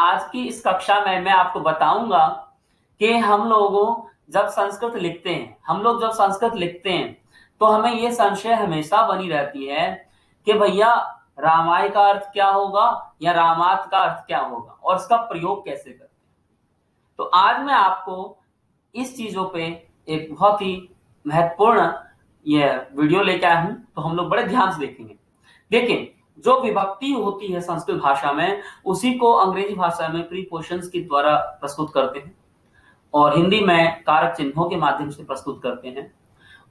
आज की इस कक्षा में मैं आपको बताऊंगा कि हम लोग जब संस्कृत लिखते हैं तो हमें ये संशय हमेशा बनी रहती है कि भैया रामायण का अर्थ क्या होगा या रामायण का अर्थ क्या होगा और इसका प्रयोग कैसे करते हैं। तो आज मैं आपको इस चीजों पे एक बहुत ही महत्वपूर्ण ये वीडियो लेके आया हूं, तो हम लोग बड़े ध्यान से देखेंगे। देखिए, जो विभक्ति होती है संस्कृत भाषा में उसी को अंग्रेजी भाषा में प्रीपोजिशंस के द्वारा प्रस्तुत करते हैं और हिंदी में कारक चिन्हों के माध्यम से प्रस्तुत करते हैं।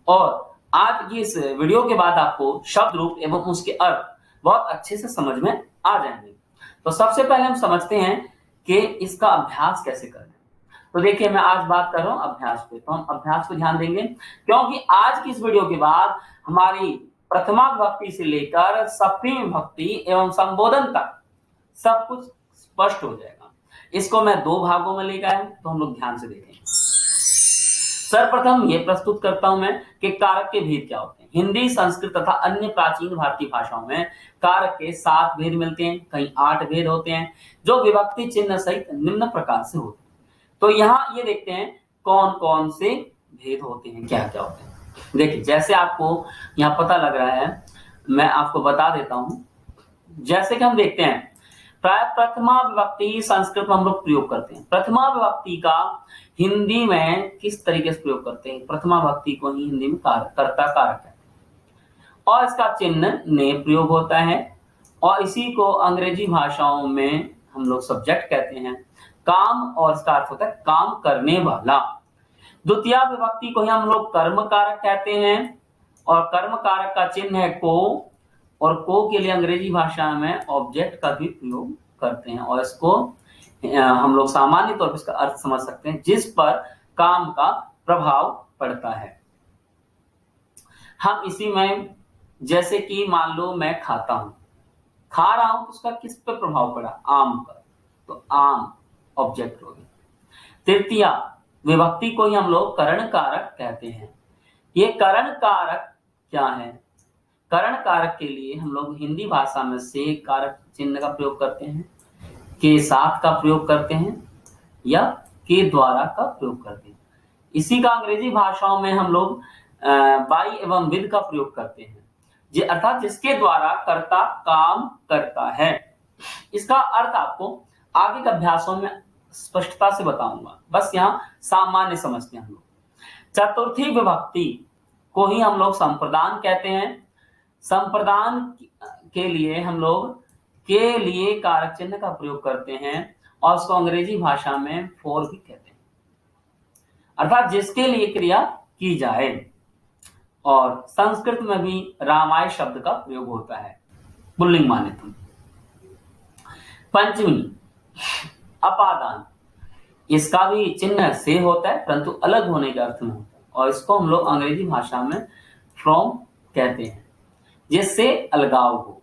और आज ये इस वीडियो के बाद आपको शब्द रूप एवं उसके अर्थ बहुत अच्छे से समझ में आ जाएंगे। तो सबसे पहले हम समझते हैं कि इसका अभ्यास कैसे करना है। तो देखिए, मैं आज बात कर रहा हूं अभ्यास पे, तो हम अभ्यास पे ध्यान देंगे क्योंकि आज की इस वीडियो के बाद हमारी प्रथमा विभक्ति से लेकर सप्तमी विभक्ति एवं संबोधन तक सब कुछ स्पष्ट हो जाएगा। इसको मैं दो भागों में लेकर आया हूं, तो हम लोग ध्यान से देखेंगे। सर्वप्रथम ये प्रस्तुत करता हूं मैं कि कारक के भेद क्या होते हैं। हिंदी, संस्कृत तथा अन्य प्राचीन भारतीय भाषाओं में कारक के 7 भेद मिलते हैं, कहीं 8 भेद होते हैं, जो विभक्ति चिन्ह सहित निम्न प्रकार से होते हैं। तो यहाँ ये देखते हैं कौन कौन से भेद होते हैं, क्या क्या होते हैं। देखिए, जैसे आपको यहाँ पता लग रहा है, मैं आपको बता देता हूँ। जैसे कि हम देखते हैं प्राय प्रथमा विभक्ति संस्कृत में हम लोग प्रयोग करते हैं। प्रथमा विभक्ति का हिंदी में किस तरीके से प्रयोग करते हैं? प्रथमा विभक्ति को ही हिंदी में कर्ता कारक है और इसका चिन्ह ने प्रयोग होता है और इसी को अंग्रेजी भाषाओं में हम लोग सब्जेक्ट कहते हैं। काम और इसका अर्थ होता है काम करने वाला। द्वितीय विभक्ति को ही हम लोग कर्म कारक कहते हैं और कर्म कारक का चिन्ह है को, और को के लिए अंग्रेजी भाषा में ऑब्जेक्ट का भी प्रयोग करते हैं और इसको हम लोग सामान्य तौर पर इसका अर्थ समझ सकते हैं जिस पर काम का प्रभाव पड़ता है। हम इसी में जैसे कि मान लो मैं खाता हूं, खा रहा हूं तो उसका किस पर प्रभाव पड़ा? आम पर, तो आम ऑब्जेक्ट हो गया। तृतीय विभक्ति को ही हम लोग करण कारक कहते हैं। ये करण कारक क्या है? करण कारक के लिए हम लोग हिंदी भाषा में से कारक चिन्ह का प्रयोग करते हैं, के साथ का प्रयोग करते हैं या के द्वारा का प्रयोग करते हैं। इसी का अंग्रेजी भाषाओं में हम लोग बाई एवं विद का प्रयोग करते हैं, अर्थात जिसके द्वारा कर्ता काम करता है। इसका अर्थ आपको आगे के अभ्यासों में स्पष्टता से बताऊंगा, बस यहाँ सामान्य समझते हैं हम लोग। चतुर्थी विभक्ति को ही हम लोग संप्रदान कहते हैं। संप्रदान के लिए हम लोग के लिए कारक चिन्ह का प्रयोग करते हैं और उसको अंग्रेजी भाषा में फॉर भी कहते हैं, अर्थात जिसके लिए क्रिया की जाए। और संस्कृत में भी रामायण शब्द का प्रयोग होता है पुल्लिंग मान्यता। पंचमी अपादान, इसका भी चिन्ह से होता है परंतु अलग होने के अर्थ में होता है और इसको हम लोग अंग्रेजी भाषा में फ्रॉम कहते हैं, जिससे अलगाव हो।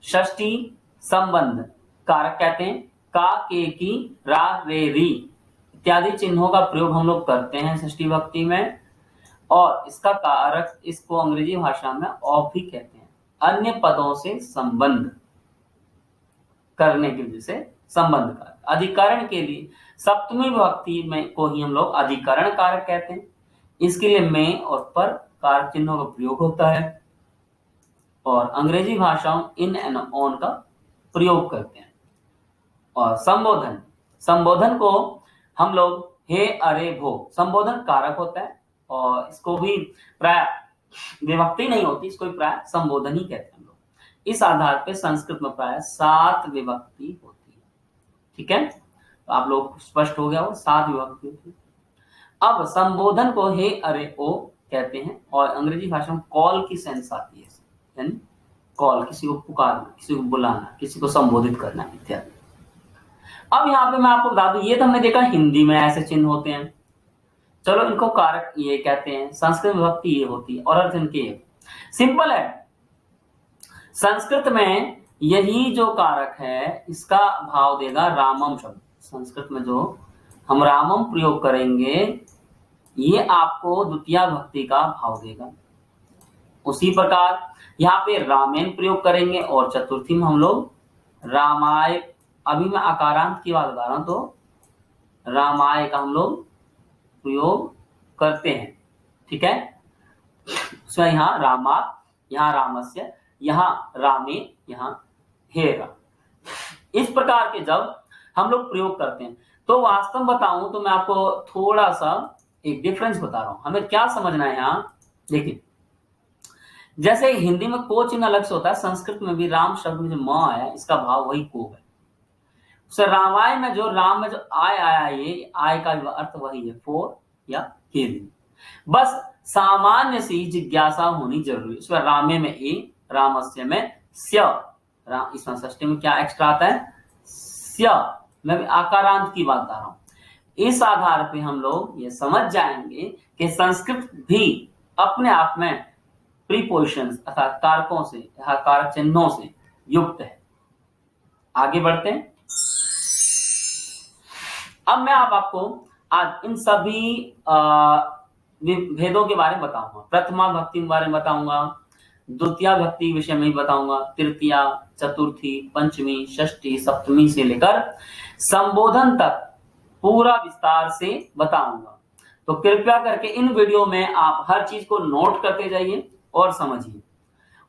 षष्ठी संबंध कारक कहते हैं। का, के, की, रा, रे, री इत्यादि चिन्हों का प्रयोग हम लोग करते हैं षष्ठी विभक्ति में और इसका कारक इसको अंग्रेजी भाषा में ऑफ भी कहते हैं। अन्य पदों से संबंध करने के लिए से संबंध कारक। अधिकरण के लिए सप्तमी विभक्ति में को ही हम लोग अधिकरण कारक कहते हैं। इसके लिए में और पर कारक चिन्हों का प्रयोग होता है और अंग्रेजी भाषाओं इन एंड ऑन का प्रयोग करते हैं। और संबोधन, संबोधन को हम लोग हे, अरे, भो संबोधन कारक होता है और इसको भी प्राय विभक्ति नहीं होती, इसको भी प्राय संबोधन ही कहते हैं हम लोग। इस आधार पे संस्कृत में प्राय 7 विभक्ति होती है। ठीक है, तो आप लोग स्पष्ट हो गया हो, 7 विभक्ति होती है। अब संबोधन को हे, अरे, ओ कहते हैं और अंग्रेजी भाषा में कॉल की सेंस आती है, यानी कॉल, किसी को पुकारना, किसी को बुलाना, किसी को संबोधित करना इत्यादि। अब यहाँ पे मैं आपको बता दूं, ये तो हमने देखा हिंदी में ऐसे चिन्ह होते हैं, चलो इनको कारक ये कहते हैं। संस्कृत विभक्ति ये होती है और अर्थ इनके सिंपल है। संस्कृत में यही जो कारक है इसका भाव देगा रामम शब्द। संस्कृत में जो हम रामम प्रयोग करेंगे ये आपको द्वितीय विभक्ति का भाव देगा। उसी प्रकार यहाँ पे रामेन प्रयोग करेंगे और चतुर्थी में हम लोग रामायण अभी मैं आकारांत की बात बता रहा हूं, तो रामाय का हम लोग प्रयोग करते हैं। ठीक है, सो यहाँ रामा, यहाँ रामस्य, यहाँ रामे, यहाँ हेरा। इस प्रकार के जब हम लोग प्रयोग करते हैं, तो वास्तव में बताऊं तो मैं आपको थोड़ा सा एक डिफरेंस बता रहा हूं। हमें क्या समझना है यहाँ, देखिए जैसे हिंदी में को चिन्ह अलग से होता है, संस्कृत में भी राम शब्द में जो म आया इसका भाव वही को है। सो रामायण में जो राम में जो आय आया, ये आय का अर्थ वही है, फोर या के लिए। बस सामान्य सी जिज्ञासा होनी जरूरी है। इसमें रामे में ए, रामस्य में स्य, राम इसमें षष्ठी में क्या एक्स्ट्रा आता है, स्य। मैं भी आकारांत की बात बता रहा हूं। इस आधार पे हम लोग ये समझ जाएंगे कि संस्कृत भी अपने आप में प्रीपोजिशंस अर्थात कारकों से, कारक चिन्हों से युक्त है। आगे बढ़ते हैं। अब मैं आपको आज इन सभी भेदों के बारे में बताऊंगा। प्रथमा भक्ति के बारे में बताऊंगा, द्वितीया भक्ति विषय में बताऊंगा, तृतीया, चतुर्थी, पंचमी, षष्ठी, सप्तमी से लेकर संबोधन तक पूरा विस्तार से बताऊंगा। तो कृपया करके इन वीडियो में आप हर चीज को नोट करते जाइए और समझिए,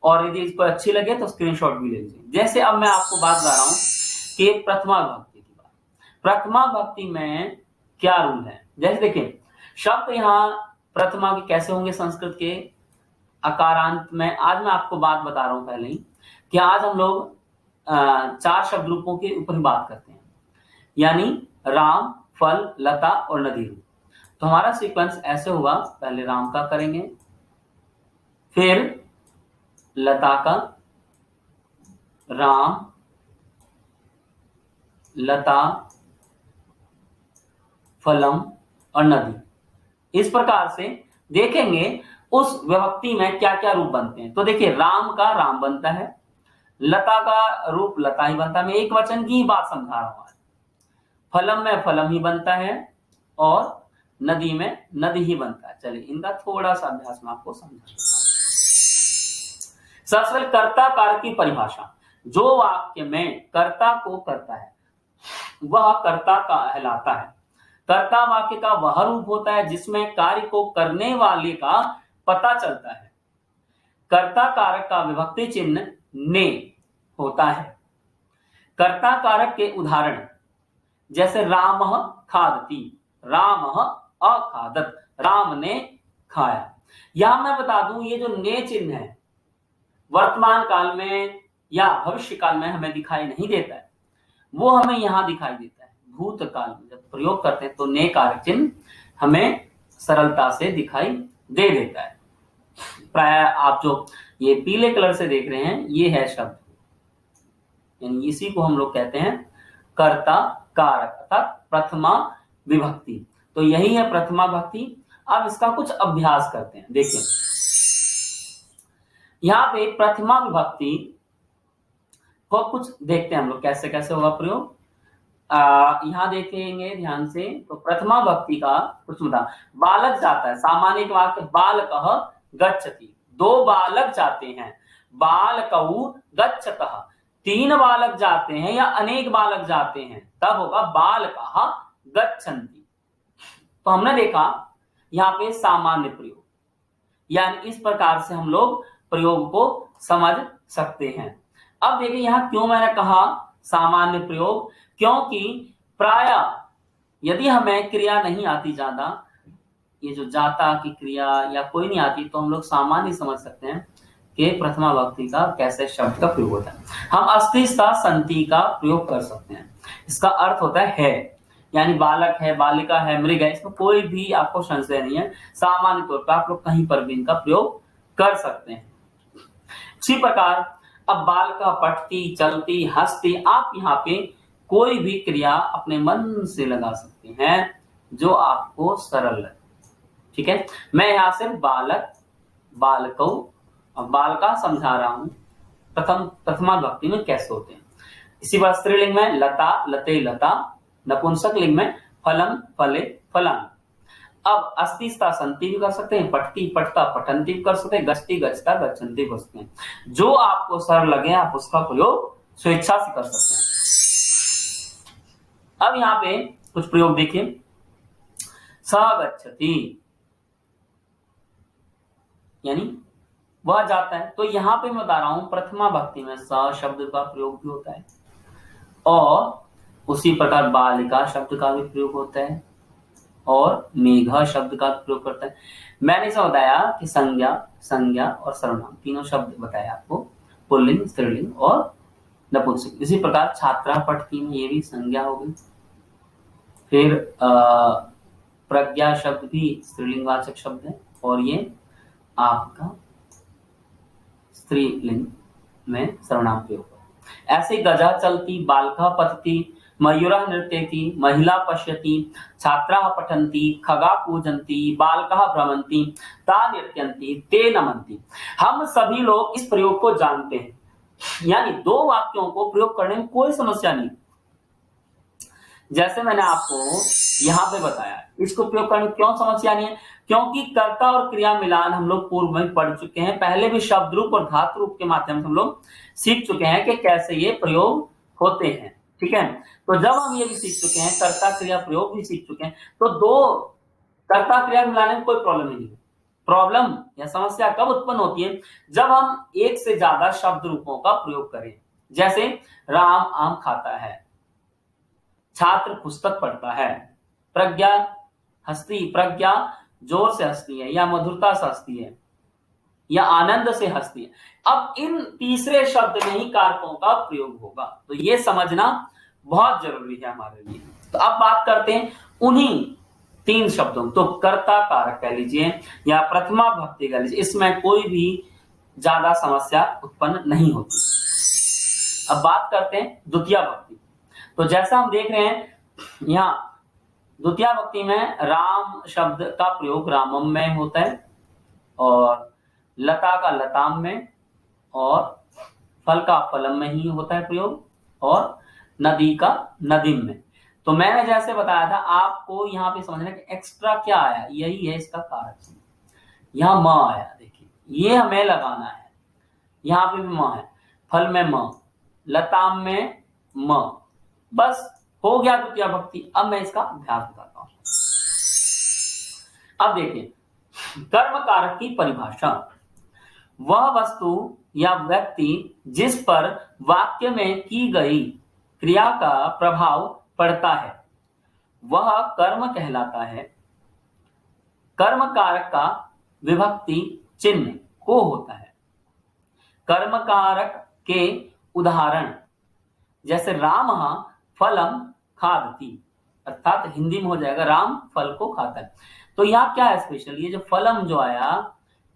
और यदि इसको अच्छी लगे तो स्क्रीनशॉट भी ले लीजिए। जैसे अब मैं आपको बात बता रहा हूं कि प्रथमा भक्ति की बात। प्रथमा भक्ति में क्या रूल है, जैसे देखिए शब्द यहाँ प्रथमा के कैसे होंगे संस्कृत के अकारांत में। आज मैं आपको बात बता रहा हूं पहले ही कि आज हम लोग 4 शब्द रूपों के ऊपर बात करते हैं, यानी राम, फल, लता और नदी। तो हमारा सीक्वेंस ऐसे होगा, पहले राम का करेंगे, फिर लता का, राम, लता, फलम और नदी। इस प्रकार से देखेंगे उस विभक्ति में क्या क्या रूप बनते हैं। तो देखिए राम का राम बनता है, लता का रूप लता ही बनता है, मैं एक वचन की ही बात समझा रहा हूं। फलम में फलम ही बनता है और नदी में नदी ही बनता है। चलिए इनका थोड़ा सा अभ्यास मैं आपको समझा देता हूं। सबसे कर्ता कारक की परिभाषा। जो वाक्य में कर्ता को करता है वह कर्ता कहलाता है। कर्ता वाक्य का वह रूप होता है जिसमें कार्य को करने वाले का पता चलता है। कर्ता कारक का विभक्ति चिन्ह ने होता है। कर्ता कारक के उदाहरण जैसे रामः खादति, रामः अखादत, राम ने खाया। यहां मैं बता दूं ये जो ने चिन्ह है वर्तमान काल में या भविष्य काल में हमें दिखाई नहीं देता है, वो हमें यहां दिखाई देता है। भूतकाल में जब प्रयोग करते हैं तो ने कारक चिन्ह हमें सरलता से दिखाई दे देता है। प्राय आप जो ये पीले कलर से देख रहे हैं ये है शब्द, यानी इसी को हम लोग कहते हैं कर्ता कारक अर्थात प्रथमा विभक्ति। तो यही है प्रथमा भक्ति। अब इसका कुछ अभ्यास करते हैं। देखिए यहाँ पे प्रथमा विभक्ति को कुछ देखते हैं हम लोग कैसे कैसे होगा प्रयोग। यहाँ देखेंगे ध्यान से, तो प्रथमा भक्ति का कुछ बता। बालक जाता है, सामान्य वाक्य बालकः गच्छति, 2 बालक जाते हैं, बालकौ गच्छतः। 3 बालक जाते हैं या अनेक बालक जाते हैं तब होगा बालकः गच्छन्ति। तो हमने देखा यहाँ पे सामान्य प्रयोग, यानी इस प्रकार से हम लोग प्रयोग को समझ सकते हैं। अब देखिए यहाँ क्यों मैंने कहा सामान्य प्रयोग, क्योंकि प्राय यदि हमें क्रिया नहीं आती ज्यादा, ये जो जाता की क्रिया या कोई नहीं आती, तो हम लोग सामान्य समझ सकते हैं कि प्रथमा भक्ति का कैसे शब्द का प्रयोग होता है। हम अस्ति सा संति का प्रयोग कर सकते हैं। इसका अर्थ होता है, यानी बालक है, बालिका है, मृग है, इसमें कोई भी आपको संशय नहीं है। सामान्य तौर पर आप लोग कहीं पर भी इनका प्रयोग कर सकते हैं। इसी प्रकार अब बालिका पढ़ती, चलती, हंसती, आप यहाँ पे कोई भी क्रिया अपने मन से लगा सकते हैं जो आपको सरल लगे। ठीक है, मैं यहाँ से बालक, बालकौ और बालका समझा रहा हूं प्रथमा भक्ति में कैसे होते हैं। इसी बात स्त्रीलिंग में लता, लते, लता, नपुंसक लिंग में फलम, फले, फलान। अब अस्ति स्था संति भी कर सकते हैं, पठती, पठता, पठंती भी कर सकते हैं, गच्छति, गच्छता, गच्छन्ति कर सकते हैं। जो आपको सरल लगे आप उसका प्रयोग स्वेच्छा से कर सकते हैं। अब यहाँ पे कुछ प्रयोग देखिए, स गच्छति यानी वह जाता है। तो यहाँ पे मैं बता रहा हूं प्रथमा भक्ति में स शब्द का प्रयोग भी होता है और उसी प्रकार बालिका शब्द का भी प्रयोग होता है और मेघा शब्द का प्रयोग करता है। मैंने इसे बताया कि संज्ञा, संज्ञा और सर्वनाम तीनों शब्द बताया आपको, पुल्लिंग, स्त्रीलिंग और नपुंसक। इसी प्रकार छात्रा पठती में ये भी संज्ञा हो गई। फिर प्रज्ञा शब्द भी स्त्रीलिंगवाचक शब्द है और ये आपका स्त्रीलिंग में सर्वनाम प्रयोग है। ऐसे गजा चलती, बालका पठति, मयूरा नृत्यति, महिला पश्यति, छात्राः पठन्ति, खगा पूजन्ति, बालकाः भ्रमन्ति, ता नृत्यन्ति, ते नमन्ति। हम सभी लोग इस प्रयोग को जानते हैं, यानी दो वाक्यों को प्रयोग करने में कोई समस्या नहीं। जैसे मैंने आपको यहाँ पे बताया, इसको प्रयोग करने में क्यों समस्या नहीं है, क्योंकि कर्ता और क्रिया मिलान हम लोग पूर्व में पढ़ चुके हैं। पहले भी शब्द रूप और धातु रूप के माध्यम से हम लोग सीख चुके हैं कि कैसे ये प्रयोग होते हैं। ठीक है, तो जब हम ये भी सीख चुके हैं, कर्ता क्रिया प्रयोग भी सीख चुके हैं, तो दो कर्ता क्रिया मिलाने में कोई प्रॉब्लम नहीं है। प्रॉब्लम या समस्या कब उत्पन्न होती है, जब हम एक से ज्यादा शब्द रूपों का प्रयोग करें। जैसे राम आम खाता है, छात्र पुस्तक पढ़ता है, प्रज्ञा हंसती, प्रज्ञा जोर से हंसती है या मधुरता से हंसती है या आनंद से हंसती है। अब इन तीसरे शब्द में ही कारकों का प्रयोग होगा, तो ये समझना बहुत जरूरी है हमारे लिए। तो अब बात करते हैं उन्हीं तीन शब्दों, तो कर्ता कारक कह लीजिए या प्रथमा भक्ति कह लीजिए, इसमें कोई भी ज्यादा समस्या उत्पन्न नहीं होती। अब बात करते हैं द्वितीय भक्ति। तो जैसा हम देख रहे हैं यहाँ द्वितीय भक्ति में राम शब्द का प्रयोग रामम में होता है और लता का लताम में और फल का फलम में ही होता है प्रयोग और नदी का नदीम में। तो मैंने जैसे बताया था आपको यहाँ पे समझना कि एक्स्ट्रा क्या आया, यही है इसका कारक। यहाँ म आया, देखिए ये हमें लगाना है, यहाँ पे भी म है, फल में म, लताम में म, बस हो गया द्वितीय भक्ति। अब मैं इसका अभ्यास बताता हूं। अब देखिए कर्म कारक की परिभाषा, वह वस्तु या व्यक्ति जिस पर वाक्य में की गई क्रिया का प्रभाव पड़ता है वह कर्म कहलाता है। कर्म कारक का विभक्ति चिन्ह को होता है। कर्म कारक के उदाहरण जैसे राम फलम खादति, अर्थात हिंदी में हो जाएगा राम फल को खाता है। तो यहाँ क्या है स्पेशल, ये जो फलम जो आया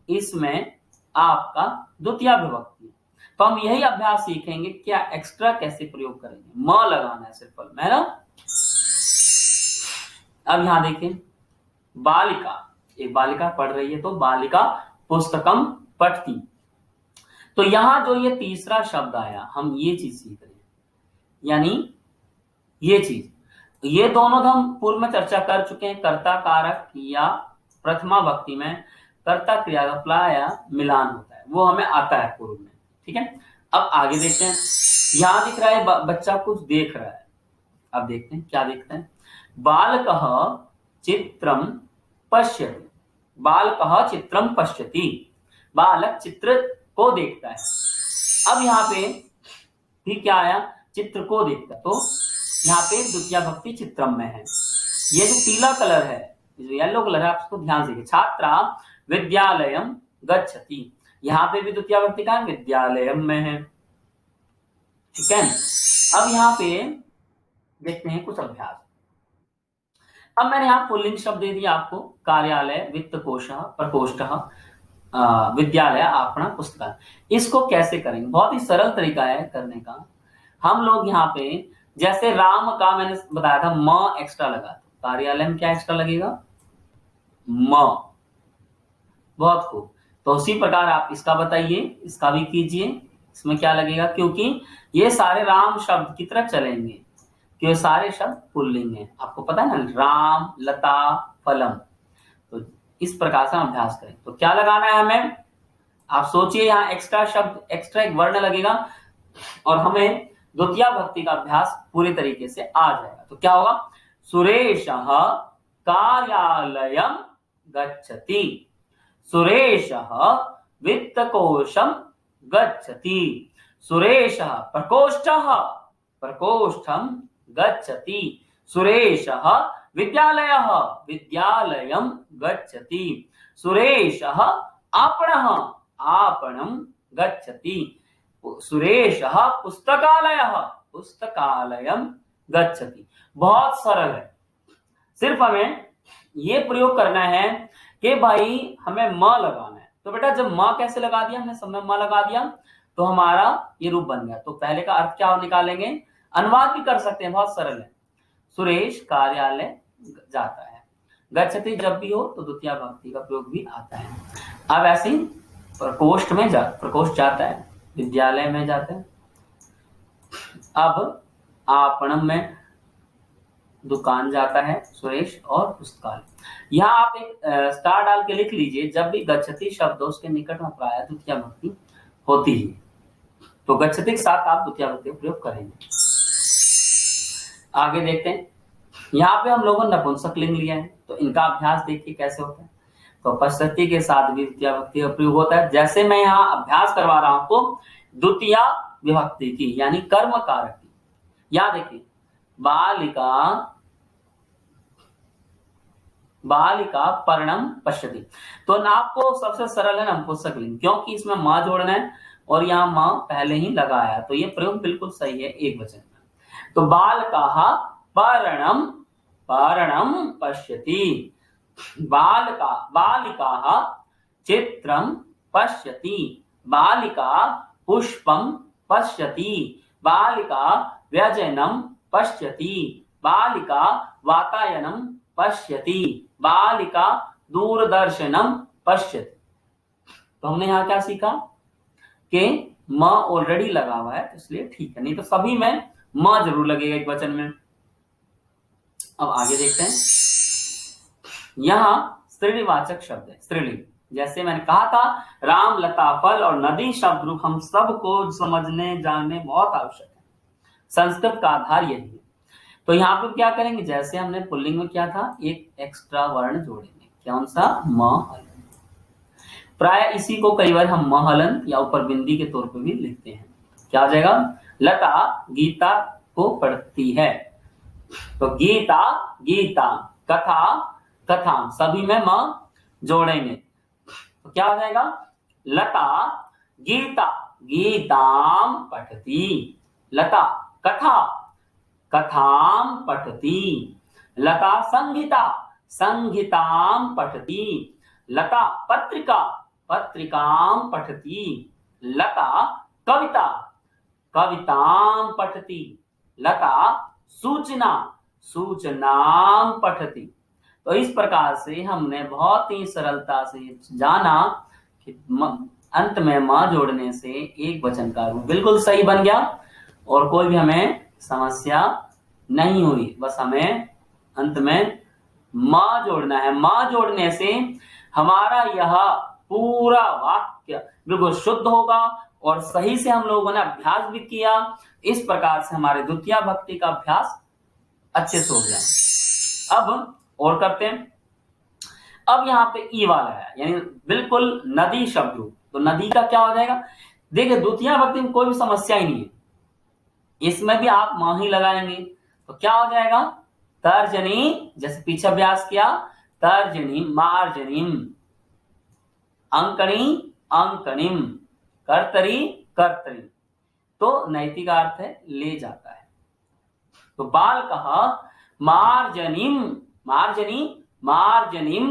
इसमें आपका द्वितीय विभक्ति। तो हम यही अभ्यास सीखेंगे क्या एक्स्ट्रा कैसे प्रयोग करेंगे, म लगाना है सिर्फ फल में, है ना। अब यहाँ देखिए बालिका, एक बालिका पढ़ रही है तो बालिका पुस्तकम पठती। तो यहां जो ये तीसरा शब्द आया हम ये चीज सीख रहे हैं, यानी ये चीज, ये दोनों हम पूर्व में चर्चा कर चुके हैं। कर्ता कारक या प्रथमा भक्ति में कर्ता क्रिया का प्लाया मिलान होता है, वो हमें आता है पूर्व में। ठीक है, अब आगे देखते हैं। यहां दिख रहा है बच्चा कुछ देख रहा है, अब देखते हैं क्या देखते हैं। बालकः चित्रम पश्यति, बालकः चित्रम पश्यति, बालक चित्र को देखता है। अब यहाँ पे भी क्या आया, चित्र को देखता है, तो यहाँ पे द्वितीय भक्ति चित्रम में है। ये जो पीला कलर है, जो येलो कलर है, आप इसको ध्यान से देखिए। छात्रा विद्यालयम गच्छति, यहाँ पे भी द्वितीय भक्ति का विद्यालयम में है। ठीक है, अब यहाँ पे देखते हैं कुछ अभ्यास। अब मैंने यहाँ पुल्लिंग शब्द दे दिया आपको, कार्यालय, वित्त कोश, प्रकोष्ठ, विद्यालय, आपना, पुस्तकालय। इसको कैसे करेंगे, बहुत ही सरल तरीका है करने का। हम लोग यहाँ पे जैसे राम का मैंने बताया था म एक्स्ट्रा लगा, तो कार्यालय में क्या एक्स्ट्रा लगेगा, म। बहुत खूब, तो उसी प्रकार आप इसका बताइए, इसका भी कीजिए। इसमें क्या लगेगा, क्योंकि ये सारे राम शब्द की तरफ चलेंगे, क्योंकि सारे शब्द पुल्लिंग है, आपको पता है ना, राम, लता, फलम। तो इस प्रकार से हम अभ्यास करें। तो क्या लगाना है हमें, आप सोचिए, यहाँ एक्स्ट्रा शब्द, एक्स्ट्रा एक वर्ण लगेगा और हमें द्वितीय भक्ति का अभ्यास पूरी तरीके से आ जाएगा। तो क्या होगा, सुरेशः कार्यालयं गच्छति, सुरेशः वित्तकोशं गच्छति, सुरेशः प्रकोष्ठं गच्छति, सुरेशः विद्यालयः विद्यालयं गच्छति, सुरेशः आपणं गच्छति, सुरेशः पुस्तकालयं गच्छति। बहुत सरल है, सिर्फ हमें ये प्रयोग करना है कि भाई हमें म लगाना है। तो बेटा जब म कैसे लगा दिया, हमने सब में म लगा दिया तो हमारा ये रूप बन गया। तो पहले का अर्थ क्या निकालेंगे, अनुवाद भी कर सकते हैं, बहुत सरल है। सुरेश कार्यालय जाता है, गच्छति जब भी हो तो द्वितीय भक्ति का प्रयोग भी आता है। अब ऐसे ही प्रकोष्ठ जाता है, विद्यालय में जाता है। अब आपणम में दुकान जाता है सुरेश, और पुस्तकालय। यहाँ आप एक स्टार डाल के लिख लीजिए, जब भी गच्छति शब्द उसके निकट में प्रायः द्वितीय भक्ति होती है, तो गच्छति के साथ आप द्वितीय भक्ति प्रयोग करेंगे। आगे देखते हैं, यहाँ पे हम लोगों ने नपुंसक लिंग लिया है, तो इनका अभ्यास देखिए कैसे होता है। तो पश्चति के साथ भी द्वितीय भक्ति का प्रयोग होता है। जैसे मैं यहाँ अभ्यास करवा रहा हूं आपको द्वितीय विभक्ति की, यानी कर्म कारक की। यहाँ देखिए, बालिका पर्णम पश्यति, तो आपको सबसे सरल है नपुंसक लिंग, क्योंकि इसमें मां जोड़ना है और यहाँ मां पहले ही लगाया है, तो ये प्रयोग बिल्कुल सही है एक वचन में। तो बालकाः पर्णम पश्यति, बालिकाः चित्रं पश्यति, बालिका पुष्पं पश्यति, बालिका व्यजनं पश्यति, बालिका वातायनं पश्यति, बालिका दूरदर्शनम पश्यति। तो हमने यहाँ क्या सीखा कि म ऑलरेडी लगा हुआ है, इसलिए ठीक है, नहीं तो सभी में म जरूर लगेगा एक वचन में। अब आगे देखते हैं, यहाँ स्त्रीवाचक शब्द है, स्त्रीलिंग। जैसे मैंने कहा था, राम, लता, फल और नदी शब्द रूप हम सबको समझने जानने बहुत आवश्यक है, संस्कृत का आधार यही है। तो यहाँ पे क्या करेंगे, जैसे हमने पुल्लिंग में किया था, एक एक्स्ट्रा वर्ण जोड़ेंगे, कौन सा, महलन। प्राय इसी को कई बार हम महलन या ऊपर बिंदी के तौर पर भी लिखते हैं। क्या हो जाएगा, लता गीता को पढ़ती है, तो गीता कथा कथाम, सभी में म जोड़ेंगे, तो क्या हो जाएगा, लता गीताम पठती, लता कथाम पठती, लता संगीताम पठती, लता पत्रिकाम पठती, लता कविताम पठती, लता सूचनाम पठती। तो इस प्रकार से हमने बहुत ही सरलता से जाना कि अंत में मां जोड़ने से एक वचन का रूप बिल्कुल सही बन गया और कोई भी हमें समस्या नहीं हुई। बस हमें अंत में मां जोड़ना है, मां जोड़ने से हमारा यह पूरा वाक्य बिल्कुल शुद्ध होगा और सही से हम लोगों ने अभ्यास भी किया। इस प्रकार से हमारे द्वितीय भक्ति का अभ्यास अच्छे से हो गया। अब और करते हैं, अब यहाँ पे ई वाला है, यानी बिल्कुल नदी शब्द रूप, तो नदी का क्या हो जाएगा, देखिए द्वितीय भक्ति में कोई भी समस्या ही नहीं है, इसमें भी आप मां ही लगाएंगे, तो क्या हो जाएगा, तर्जनी, जैसे पीछे अभ्यास किया, तर्जनी मार्जनीम, अंकणीम, कर्तरी, तो नैतिक अर्थ है ले जाता है। तो बालकः मार्जनीम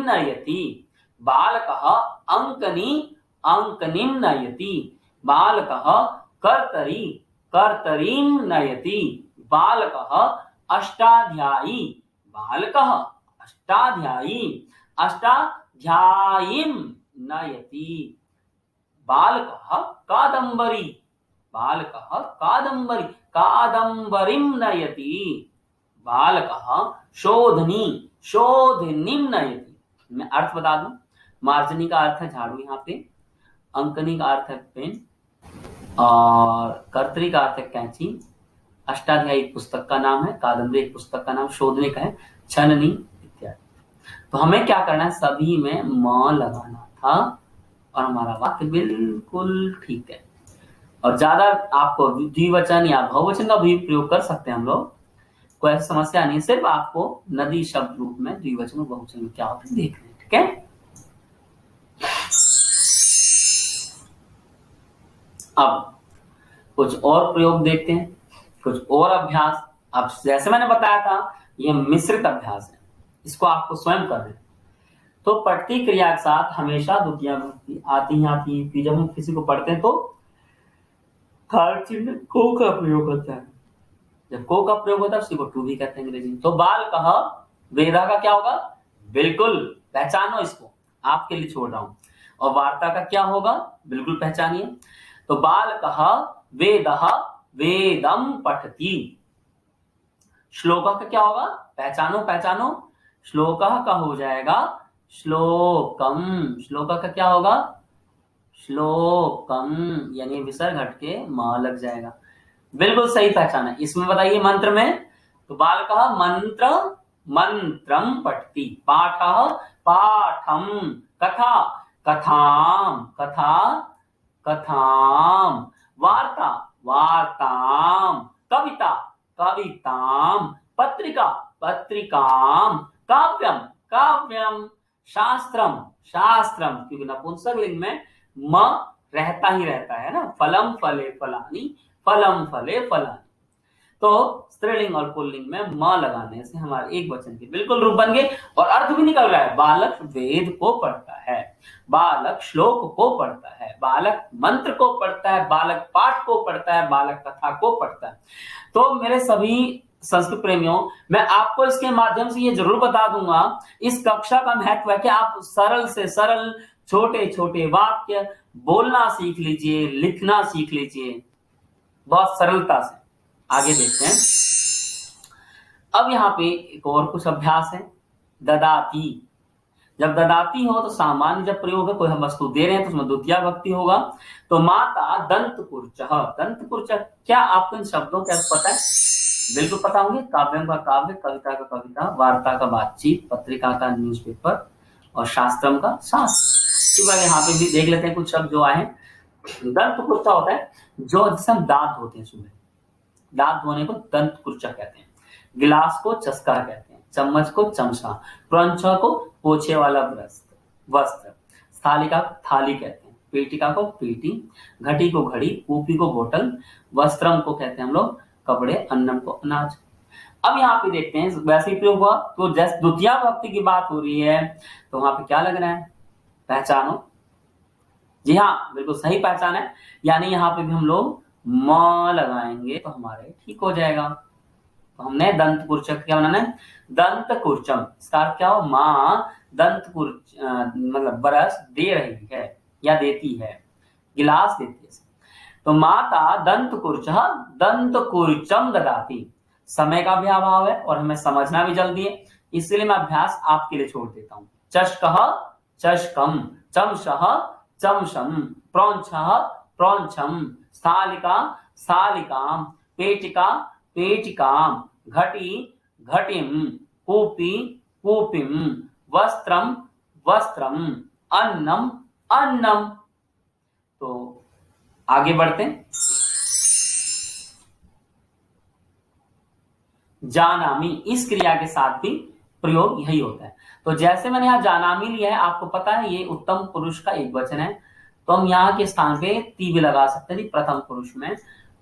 नयति, बालकः अंकनीम नयति, बालकः कर्तरीम नयति, बालकः अष्टाध्यायीम नयति, बालकः कादम्बरीम नयति, बालकः शोधनीम नयति। मैं अर्थ बता दूं, मार्जनी का अर्थ है झाड़ू यहाँ पे, अंकनी का अर्थ है पेन, और कर्तरी का अर्थ है कैंची, अष्टाध्यायी पुस्तक का नाम है, कादम्बरी एक पुस्तक का नाम, शोधने का है छननी इत्यादि। तो हमें क्या करना है, सभी में म लगाना था और हमारा वाक्य बिल्कुल ठीक है। और ज्यादा आपको द्विवचन या बहुवचन का भी प्रयोग कर सकते हैं हम लोग, कोई ऐसी समस्या नहीं, सिर्फ आपको नदी शब्द रूप में द्विवचन और बहुवचन में क्या होता है देख लें, ठीक है। अब कुछ और प्रयोग देखते हैं, कुछ और अभ्यास। अब जैसे मैंने बताया था ये मिश्रित अभ्यास है, इसको आपको स्वयं करना है। तो पढ़ती क्रिया के साथ हमेशा द्वितीय विभक्ति आती है। जब हम किसी को पढ़ते हैं तो हर चीज में को का प्रयोग होता है। जब को का प्रयोग होता है उसी को टू भी कहते हैं अंग्रेजी में। तो बाल कहा वेदा का क्या होगा, बिल्कुल पहचानो इसको, आपके लिए छोड़ रहा हूं। और वार्ता का क्या होगा, बिल्कुल पहचानिए। तो बाल कहा वेदः वेदम पठति। श्लोका का क्या होगा, पहचानो पहचानो, श्लोका का हो जाएगा श्लोकम। श्लोका का क्या होगा, श्लोकम, यानी विसर्ग हट के म लग जाएगा। बिल्कुल सही पहचाना। इसमें बताइए मंत्र में, तो बाल कहा मंत्र मंत्रम पठति, पाठ पाठम, कथा कथाम, कथा कथाम, वार्ता वार्ताम, कविता कविताम, पत्रिका पत्रिकाम, काव्यम काव्यम, शास्त्रम शास्त्रम, क्योंकि नपुंसकलिंग में म रहता ही रहता है ना, फलम फले फलानी, फलम फले फलानी। तो स्त्रीलिंग और पुल्लिंग में म लगाने से हमारे एक वचन के बिल्कुल रूप बन गए और अर्थ भी निकल रहा है। बालक वेद को पढ़ता है, बालक श्लोक को पढ़ता है, बालक मंत्र को पढ़ता है, बालक पाठ को पढ़ता है, बालक कथा को पढ़ता है। तो मेरे सभी संस्कृत प्रेमियों, मैं आपको इसके माध्यम से ये जरूर बता दूंगा, इस कक्षा का महत्व है कि आप सरल से सरल छोटे छोटे वाक्य बोलना सीख लीजिए, लिखना सीख लीजिए बहुत सरलता से। आगे देखते हैं। अब यहाँ पे एक और कुछ अभ्यास है, ददाती। जब ददाती हो तो सामान्य जब प्रयोग है, कोई हम वस्तु दे रहे हैं तो उसमें द्वितीय विभक्ति होगा। तो माता दंतकुर्चः, दंतकुर्चः क्या आपको इन शब्दों के अर्थ पता है, बिल्कुल पता होंगे। काव्यम का काव्य, कविता का कविता, वार्ता का बातचीत, पत्रिका का न्यूज़पेपर और शास्त्रम का शास्त्र। यहाँ पे भी देख लेते हैं कुछ शब्द जो आए। दंतकुर्चा होता है जो जिससे हम दांत धोते हैं, सुबह दांत धोने को दंतकुर्चा कहते हैं। गिलास को चस्का कहते हैं, चम्मच को चमचा, प्रंचा को पोछे वाला वस्त्र, थालिका को थाली कहते हैं, पेटिका को पेटी, घटी को घड़ी, कूपी को बोतल, वस्त्रम को कहते हैं हम लोग कपड़े, अन्नम को अनाज। अब यहाँ पे देखते हैं वैसे ही प्रयोग हुआ। तो जैसे द्वितीय विभक्ति की बात हो रही है तो वहां पे क्या लग रहा है, पहचानो। जी हाँ, बिल्कुल सही पहचान है। यानी यहाँ पे भी हम लोग म लगाएंगे तो हमारे ठीक हो जाएगा। तो हमने दंत कुर्चक क्या बनाना है, दंत कुर्चम। इसका अर्थ क्या हो, माँ दंत कुर्च मतलब ब्रश दे रही है या देती है, गिलास देती है। तो माता दंत कुर्च दंत कुर्चम ददाती। समय का भी अभाव है और हमें समझना भी जल्दी है, इसलिए मैं अभ्यास आपके लिए छोड़ देता हूं। चषकः चषकम, चमशः चमशम, प्रौंछः प्रौंछम, स्थालिका स्थालिकाम, पेटिका पेटिकाम, घटी घटिम, कूपी कूपिम, वस्त्रम वस्त्रम, अन्नम अन्नम। तो आगे बढ़ते हैं। जानामि, इस क्रिया के साथ भी प्रयोग यही होता है। तो जैसे मैंने यहाँ जानामि लिया है, आपको पता है ये उत्तम पुरुष का एक वचन है, तो हम यहाँ के स्थान पे ती भी लगा सकते हैं। प्रथम पुरुष में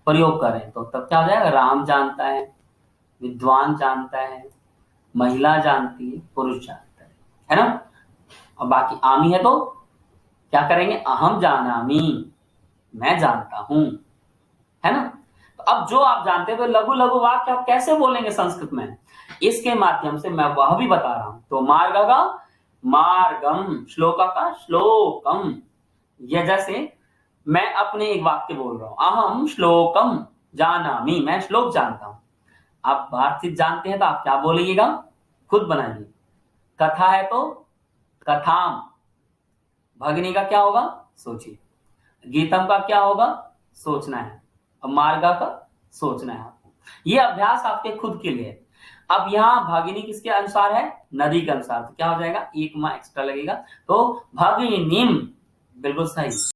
प्रयोग करें तो तब क्या हो जाएगा, राम जानता है, विद्वान जानता है, महिला जानती है, पुरुष जानता है ना। और बाकी आमी है तो क्या करेंगे, अहम जानामि, मैं जानता हूं, है ना। तो अब जो आप जानते हैं तो लघु लघु वाक्य आप कैसे बोलेंगे संस्कृत में, इसके माध्यम से मैं वह भी बता रहा हूं। तो मार्ग का मार्गम, श्लोका का श्लोकम। यह जैसे मैं अपने एक वाक्य बोल रहा हूं, अहम श्लोकम जानामि, मैं श्लोक जानता हूं। आप भारतीय जानते हैं तो आप क्या बोलिएगा, खुद बनाइए। कथा है तो कथाम, भगनी का क्या होगा, सोचिए। गीतम का क्या होगा, सोचना है। अब मार्गा का सोचना है आपको। ये अभ्यास आपके खुद के लिए है। अब यहाँ भागिनी किसके अनुसार है? नदी के अनुसार। तो क्या हो जाएगा? एक माह एक्स्ट्रा लगेगा, तो भागिनीम बिल्कुल सही।